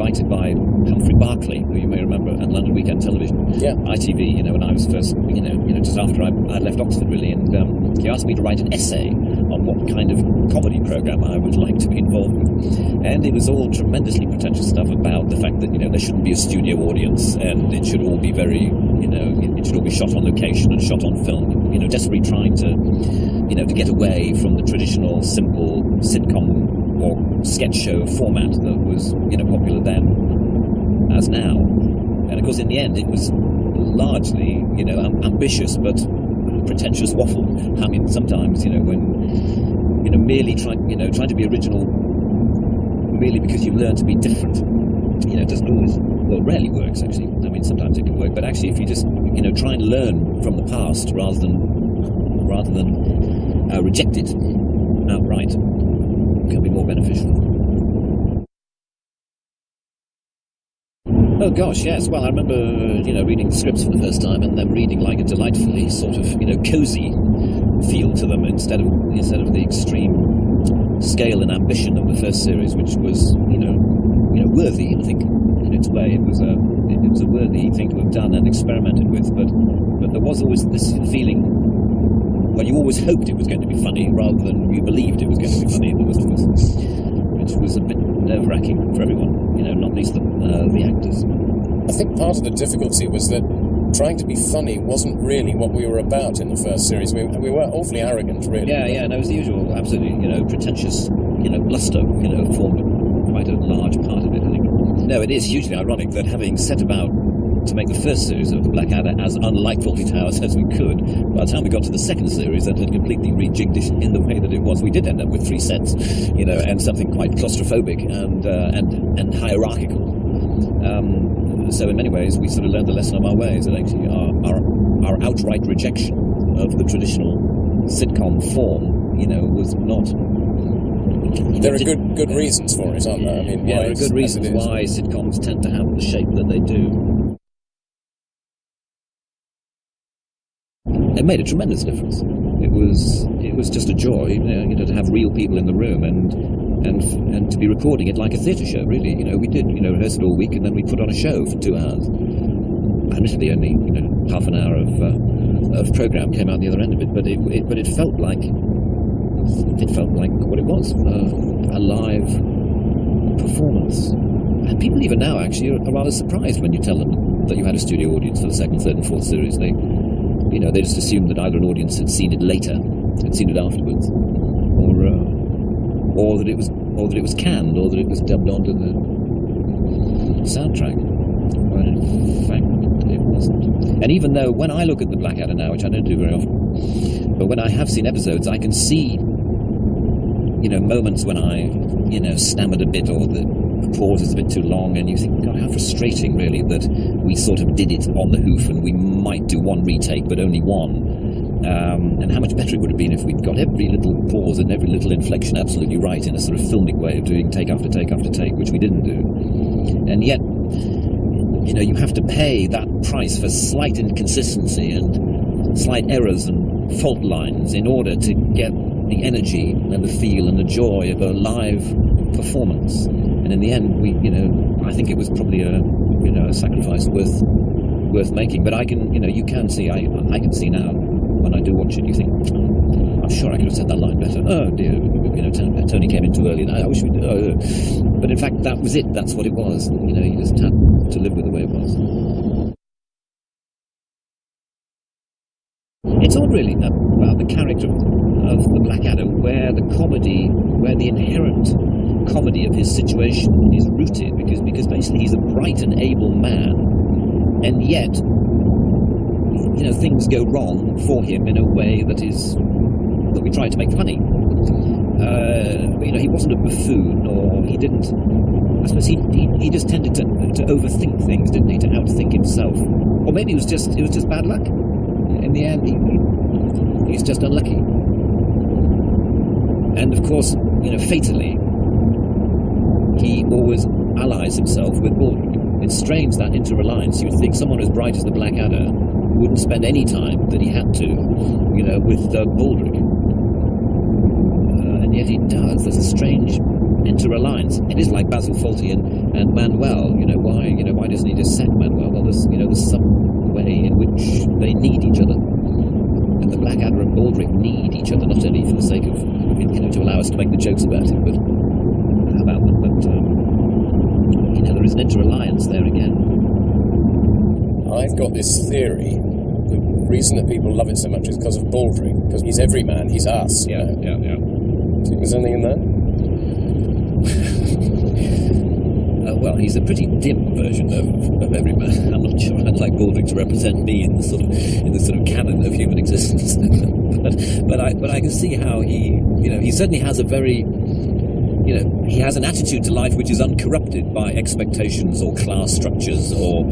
invited by Humphrey Barclay, who you may remember, at London Weekend Television, ITV, when I was first, just after I left Oxford, really, and he asked me to write an essay on what kind of comedy programme I would like to be involved with. And it was all tremendously pretentious stuff about the fact that, there shouldn't be a studio audience, and it should all be very, it should all be shot on location and shot on film, desperately trying to get away from the traditional, simple sitcom or sketch show format that was, popular then as now. And of course, in the end, it was largely, ambitious but pretentious waffle. I mean, sometimes, when, merely trying to be original, merely because you learn to be different, doesn't always, well, rarely works, actually. I mean, sometimes it can work, but actually, if you just, try and learn from the past rather than reject it outright, can be more beneficial. Oh gosh, yes. Well, I remember, reading scripts for the first time and then reading like a delightfully sort of, cosy feel to them instead of the extreme scale and ambition of the first series, which was, worthy. I think in its way it was a worthy thing to have done and experimented with. But there was always this feeling. Well, you always hoped it was going to be funny rather than you believed it was going to be funny. Which was a bit nerve-wracking for everyone, not least the actors. I think part of the difficulty was that trying to be funny wasn't really what we were about in the first series. We were awfully arrogant, really. Yeah, no, it was the usual, absolutely, pretentious, bluster, formed quite a large part of it, I think. No, it is hugely ironic that having set about to make the first series of Blackadder as unlike Fawlty Towers as we could, by the time we got to the second series that had completely rejigged it in the way that it was. We did end up with 3 sets, and something quite claustrophobic and hierarchical. So in many ways, we sort of learned the lesson of our ways, that actually our outright rejection of the traditional sitcom form, was not. There are good reasons for it, aren't there? I mean, there are good reasons why sitcoms tend to have the shape that they do. It made a tremendous difference. It was just a joy, to have real people in the room and to be recording it like a theatre show. Really, we did, rehearse it all week, and then we put on a show for 2 hours. Admittedly, only half an hour of programme came out the other end of it, but it felt like what it was, a live performance. And people even now actually are rather surprised when you tell them that you had a studio audience for the second, third, and fourth series. They just assumed that either an audience had seen it later, had seen it afterwards, or that it was canned, or that it was dubbed onto the soundtrack. When in fact it wasn't. And even though when I look at the Blackadder now, which I don't do very often, but when I have seen episodes, I can see, moments when I, stammered a bit, or the pause is a bit too long, and you think, God, how frustrating, really, that we sort of did it on the hoof, and we might do one retake, but only one. And how much better it would have been if we'd got every little pause and every little inflection absolutely right in a sort of filmic way of doing take after take after take, which we didn't do. And yet, you have to pay that price for slight inconsistency and slight errors and fault lines in order to get the energy and the feel and the joy of a live performance. And in the end, I think it was probably a sacrifice worth making. But I can, you can see, I can see now when I do watch it, you think, I'm sure I could have said that line better. Oh dear, Tony came in too early. I wish we'd. But in fact, that was it. That's what it was. You just had to live with the way it was. It's all really about the character of the Blackadder, where the inherent comedy of his situation is rooted, because basically he's a bright and able man, and yet, things go wrong for him in a way that we try to make funny. He wasn't a buffoon, or he didn't. I suppose he just tended to overthink things, didn't he? To outthink himself, or maybe it was just bad luck. In the end, he's just unlucky. And of course, fatally, he always allies himself with Baldric. It's strange, that interreliance. You'd think someone as bright as the Blackadder wouldn't spend any time that he had to, with Baldric. And yet he does. There's a strange interreliance. It is like Basil Fawlty and Manuel. Why doesn't he just sack Manuel? Well, there's some way in which they need each other. And the Blackadder and Baldric need each other, not only for the sake of, to allow us to make the jokes about it, but about them, but there is an interreliance there again. I've got this theory. The reason that people love it so much is because of Baldric, because he's every man, he's us. Yeah. Do you think there's anything in there? Well, he's a pretty dim version of every man. I'm not sure I'd like Baldric to represent me in the sort of canon of human existence. but I can see how he certainly has a very, he has an attitude to life which is uncorrupted by expectations or class structures or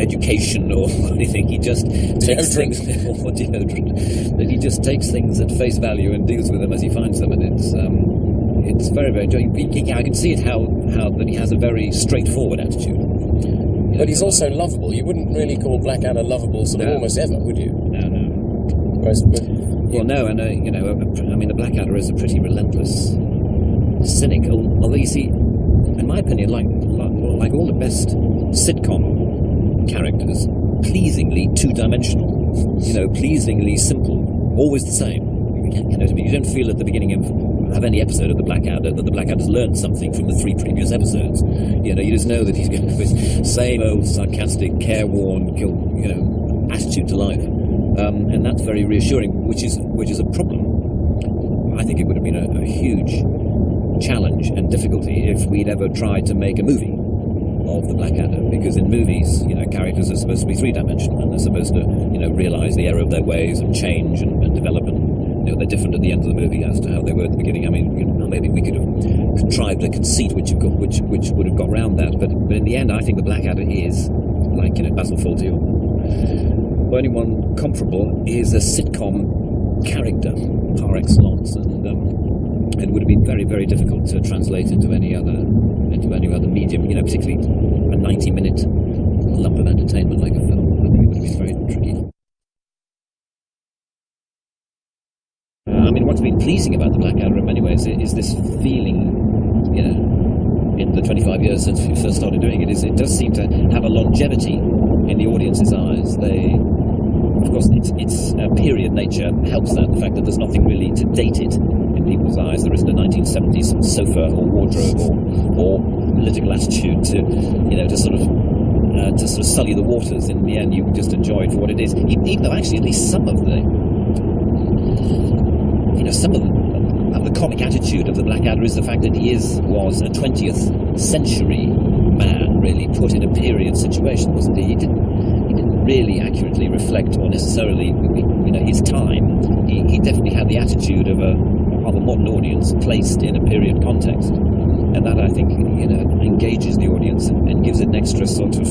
education or anything. He just takes things, or deodorant. That he just takes things at face value and deals with them as he finds them, and it's very, very enjoyable. I can see it how that he has a very straightforward attitude. But he's also lovable. You wouldn't really call Blackadder lovable almost ever, would you? No. Whereas, no, and the Blackadder is a pretty relentless cynic. Although you see, in my opinion, like all the best sitcom characters, pleasingly two-dimensional. Pleasingly simple, always the same. You don't feel at the beginning of any episode of the Blackadder that the Blackadder's learned something from the 3 previous episodes. You just know that he's going with the same old sarcastic, careworn, attitude to life, and that's very reassuring. Which is a problem. I think it would have been a huge challenge and difficulty if we'd ever tried to make a movie of the Blackadder, because in movies, characters are supposed to be 3-dimensional, and they're supposed to, realise the error of their ways and change and develop, and they're different at the end of the movie as to how they were at the beginning. I mean, maybe we could have contrived a conceit which would have got round that, but in the end, I think the Blackadder is like Basil Fawlty or anyone comparable, is a sitcom character par excellence, and it would have been very, very difficult to translate into any other medium, particularly a 90-minute lump of entertainment like a film. I think it would have been very tricky. What's been pleasing about the Blackadder in many ways is this feeling, in the 25 years since we first started doing it, it does seem to have a longevity in the audience's eyes. Of course, its period nature helps that, the fact that there's nothing really to date it in people's eyes. There isn't a 1970s sofa or wardrobe or political attitude to sort of sully the waters. In the end, you can just enjoy it for what it is. Even though actually at least some of the comic attitude of the Blackadder is the fact that he was a 20th century man, really put in a period situation, wasn't he? He didn't really accurately reflect or necessarily his time. He definitely had the attitude of a modern audience placed in a period context, and that, I think, engages the audience and gives it an extra sort of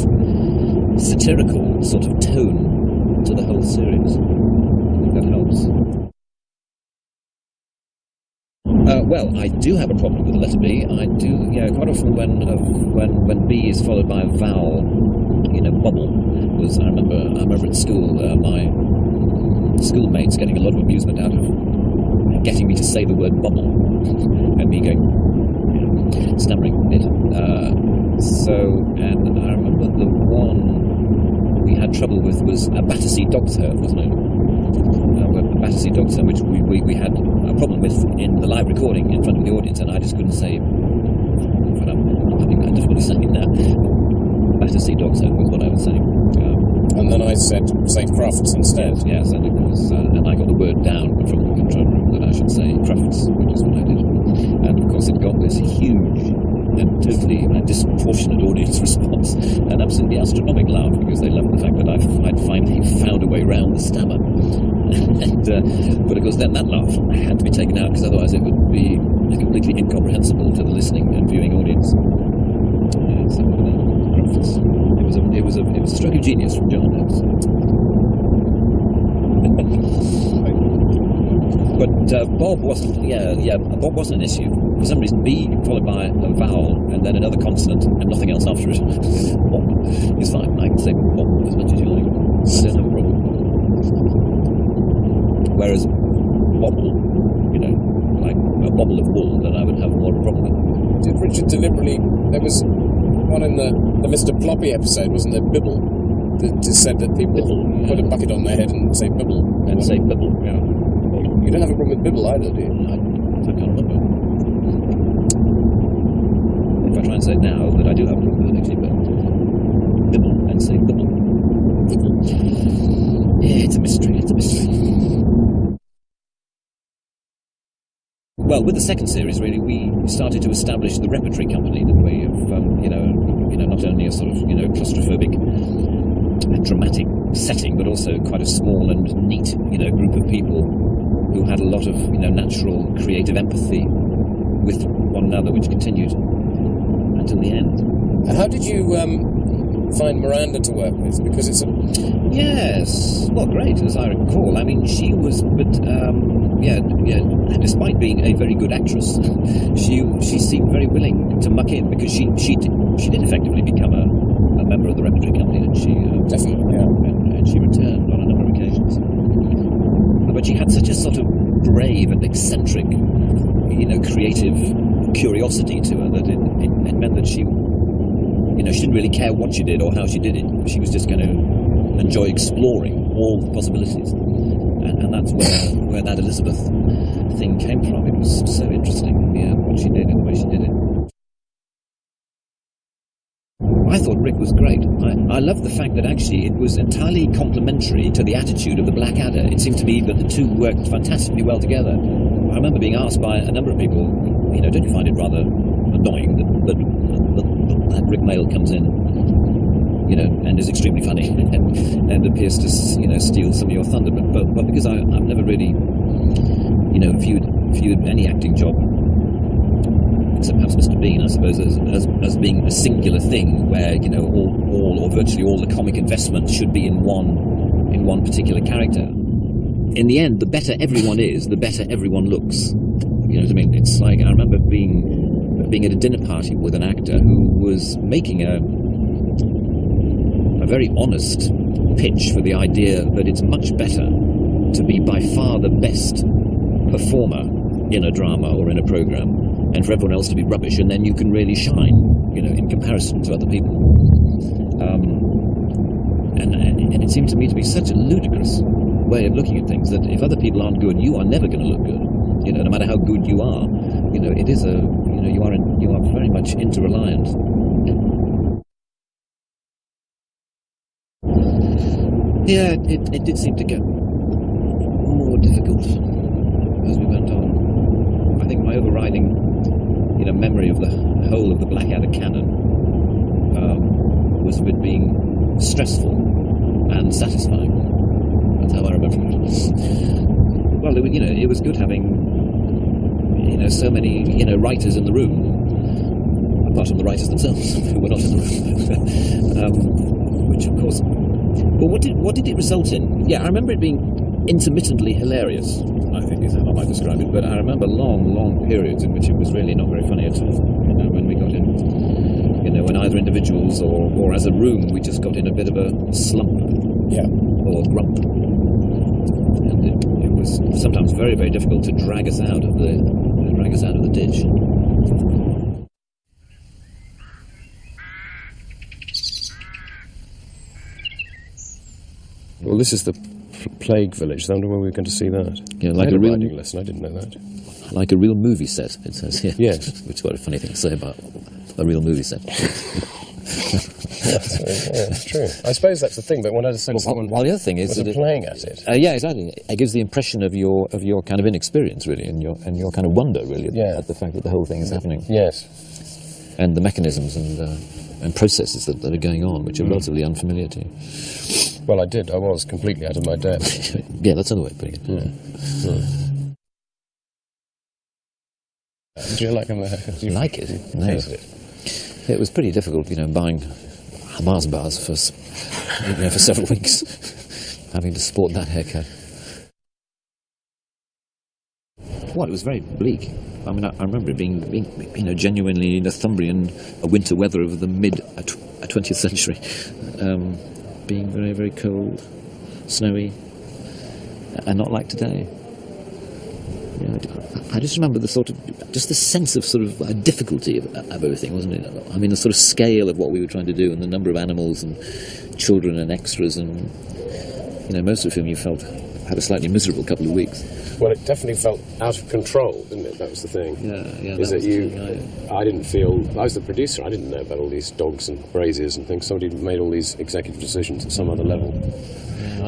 satirical sort of tone to the whole series. I think that helps. Well, I do have a problem with the letter B. I do, quite often when B is followed by a vowel, bubble. I remember at school, my schoolmates getting a lot of amusement out of getting me to say the word bubble, and me going, stammering a bit. And I remember the one we had trouble with was a Battersea Dog's Herd, wasn't it? A Battersea Dog's Herd, which we had a problem with in the live recording in front of the audience, and I just couldn't say, but I'm having that difficulty saying it now. Battersea Dog's Herd was what I was saying. And then I said St. Crufts instead. Yes, and it was, and I got the word down from the control room that I should say Crufts, which is what I did. And of course it got this huge and totally disproportionate audience response, and absolutely astronomical laugh, because they loved the fact that I'd finally found a way round the stammer. But of course then that laugh had to be taken out, because otherwise it would be completely incomprehensible to the listening and viewing audience. It was a stroke of genius from John. But Bob wasn't. Bob wasn't an issue. For some reason, B followed by a vowel and then another consonant and nothing else after it. Bob is fine. I can say Bob as much as you like. I don't have a problem. Whereas bobble, like a bobble of wool, then I would have more of a problem with. deliberately... There was one in the Mr. Ploppy episode, wasn't there? Bibble. That just said that people put a bucket on their head and say Bibble. And say Bibble, yeah. You don't have a problem with Bibble either, do you? I can't remember. If I try and say it now, that I do have a problem with it, actually, but Bibble and say Bibble. Bibble. Yeah, it's a mystery. Well, with the second series, really, we started to establish the repertory company, the way of, not only a sort of, claustrophobic and dramatic setting, but also quite a small and neat, group of people who had a lot of, natural creative empathy with one another, which continued until the end. How did you find Miranda to work with? Because it's a... Yes, well, great, as I recall. I mean, she was, but despite being a very good actress, she seemed very willing to muck in, because she did effectively become a member of the repertory company, and she definitely, yeah, and she returned on a number of occasions. But she had such a sort of brave and eccentric, creative curiosity to her that it meant that she didn't really care what she did or how she did it. She was just going to enjoy exploring all the possibilities. And that's where that Elizabeth thing came from. It was so interesting, what she did and the way she did it. I thought Rick was great. I loved the fact that actually it was entirely complementary to the attitude of the Blackadder. It seemed to me that the two worked fantastically well together. I remember being asked by a number of people, don't you find it rather annoying that Rick Mail comes in, and is extremely funny and appears to, steal some of your thunder. But because I've never really, viewed any acting job, except perhaps Mr. Bean, I suppose, as being a singular thing where, all or virtually all the comic investment should be in one particular character. In the end, the better everyone is, the better everyone looks. You know what I mean? It's like, I remember being at a dinner party with an actor who was making a very honest pitch for the idea that it's much better to be by far the best performer in a drama or in a program, and for everyone else to be rubbish, and then you can really shine, in comparison to other people. And it seemed to me to be such a ludicrous way of looking at things, that if other people aren't good, you are never going to look good. No matter how good you are, it is you are very much interreliant. Yeah, it did seem to get more difficult as we went on. I think my overriding, memory of the whole of the Blackadder canon was of it being stressful and satisfying. That's how I remember it. Well, it was good having, so many, writers in the room, apart from the writers themselves, who were not in the room. Which, of course... But what did it result in? Yeah, I remember it being intermittently hilarious, I think is how I might describe it. But I remember long periods in which it was really not very funny at all. When we got in, when either individuals or as a room, we just got in a bit of a slump, or grump, and it was sometimes very, very difficult to drag us out of the ditch. Well, this is the plague village. I wonder where we're going to see that. Yeah, like a real riding lesson. I didn't know that. Like a real movie set, it says here. Yes. Which is quite a funny thing to say about a real movie set. It's true. I suppose that's the thing, but when I just said someone the other thing is was that playing at it. Yeah, exactly. It gives the impression of your kind of inexperience, really, and your kind of wonder, really, at the fact that the whole thing is happening. Yes. And the mechanisms and processes that are going on, which are relatively unfamiliar to you. Well, I was completely out of my depth. Yeah, that's another way of putting it. Do you like them? Do you like it? No. Hated it. It was pretty difficult, buying Mars bars for several weeks, having to sport that haircut. Well, it was very bleak. I mean, I remember it being genuinely Northumbrian winter weather of the mid-20th century, being very, very cold, snowy, and not like today. You know, I just remember the sense of sort of difficulty of everything, wasn't it? I mean, the sort of scale of what we were trying to do, and the number of animals and children and extras, and most of whom you felt had a slightly miserable couple of weeks. Well, it definitely felt out of control, didn't it? That was the thing. Yeah. I didn't feel... I was the producer. I didn't know about all these dogs and braziers and things. Somebody made all these executive decisions at some other level. Yeah,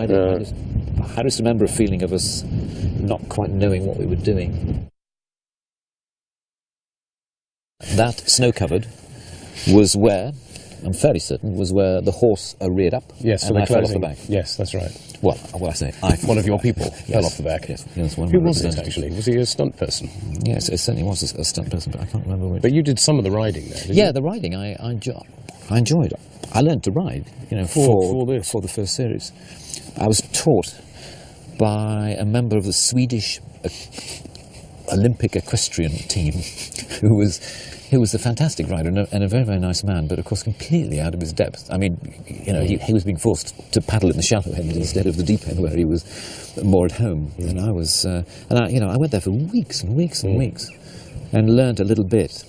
I just remember a feeling of us not quite knowing what we were doing. That snow-covered was where, I'm fairly certain, was where the horse reared up. Yes, and I fell off the back. Yes, that's right. Well, I say, one of your people fell off the back. Yes, one of Who my was it, actually? Was he a stunt person? Yes, it certainly was a stunt person, but I can't remember which. But you did some of the riding there, didn't you? Yeah, the riding I enjoyed. I learned to ride, for the first series. I was taught by a member of the Swedish Olympic equestrian team, who was a fantastic rider and a very, very nice man, but of course completely out of his depth. I mean, he was being forced to paddle in the shallow end instead of the deep end where he was more at home. And I was, I went there for weeks and weeks and weeks, and learned a little bit,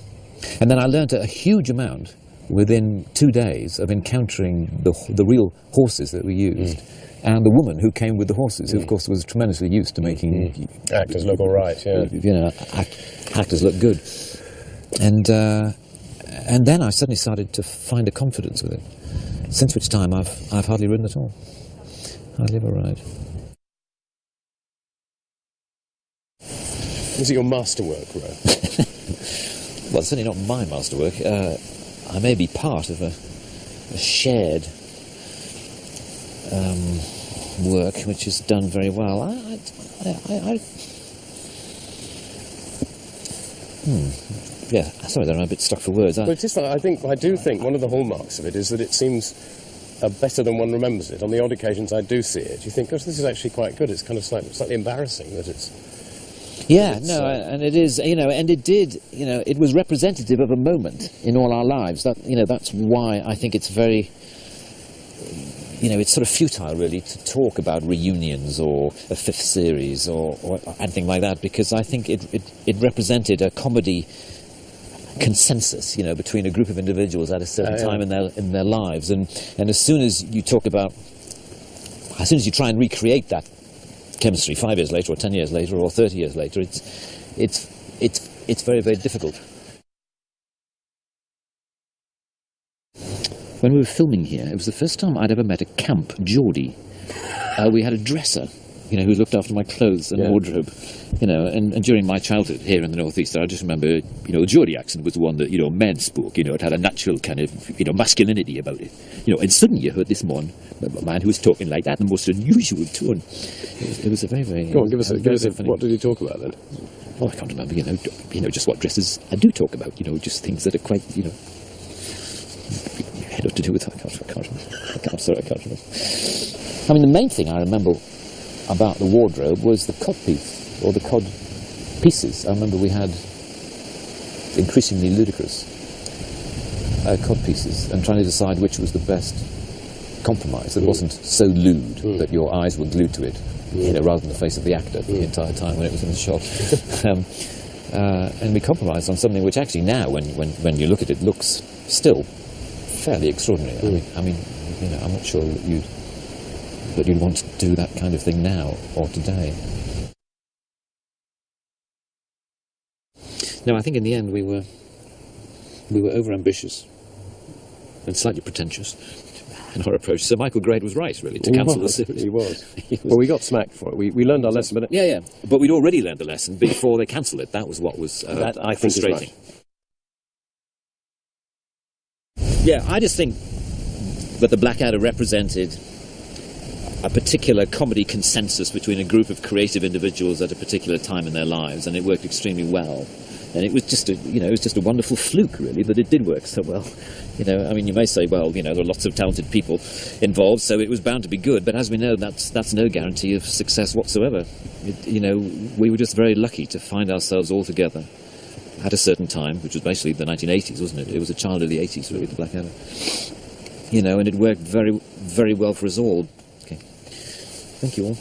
and then I learned a huge amount within 2 days of encountering the real horses that we used. And the woman who came with the horses, who of course was tremendously used to making actors look all right, actors look good. And then I suddenly started to find a confidence with it. Since which time I've hardly ridden at all. Hardly ever ride. Was it your masterwork, Rowan? Well, certainly not my masterwork. I may be part of a shared work which is done very well. Yeah, sorry, I'm a bit stuck for words. But it is, I do think one of the hallmarks of it is that it seems better than one remembers it. On the odd occasions I do see it, you think, gosh, this is actually quite good. It's kind of slightly embarrassing that it's... Yeah, and it is, and it did, it was representative of a moment in all our lives. That's why I think it's very... it's sort of futile, really, to talk about reunions or a fifth series or anything like that, because I think it represented a comedy consensus, between a group of individuals at a certain time in their lives, and as soon as you try and recreate that chemistry 5 years later, or 10 years later, or 30 years later, it's very, very difficult. When we were filming here, it was the first time I'd ever met a camp Geordie. We had a dresser, who looked after my clothes and wardrobe, and during my childhood here in the northeast, I just remember, the Geordie accent was the one that, men spoke, it had a natural kind of, masculinity about it, and suddenly you heard this man who was talking like that in the most unusual tone. It was a very, very... Go on, give us what did he talk about then? Well, I can't remember, just what dresses I do talk about, just things that are quite, had to do with... I can't remember. I mean, the main thing I remember about the wardrobe was the cod piece, or the cod pieces. I remember we had increasingly ludicrous cod pieces, and trying to decide which was the best compromise that wasn't so lewd that your eyes were glued to it, rather than the face of the actor the entire time when it was in the shot. And we compromised on something which actually now, when you look at it, looks still fairly extraordinary. I mean, I'm not sure that you'd want to do that kind of thing now or today. No, I think in the end we were over-ambitious and slightly pretentious in our approach. So Michael Grade was right, really, to cancel the series. He was. Well, we got smacked for it. We learned our lesson. But yeah. But we'd already learned the lesson before they cancelled it. That was what was that I think frustrating. Is right. Yeah, I just think that the Blackadder represented a particular comedy consensus between a group of creative individuals at a particular time in their lives, and it worked extremely well. And it was just a wonderful fluke, really, that it did work so well. I mean, you may say, well, there are lots of talented people involved, so it was bound to be good. But as we know, that's no guarantee of success whatsoever. We were just very lucky to find ourselves all together at a certain time, which was basically the 1980s, wasn't it? It was a child of the 80s, really, the Blackadder. And it worked very, very well for us all. Okay. Thank you all.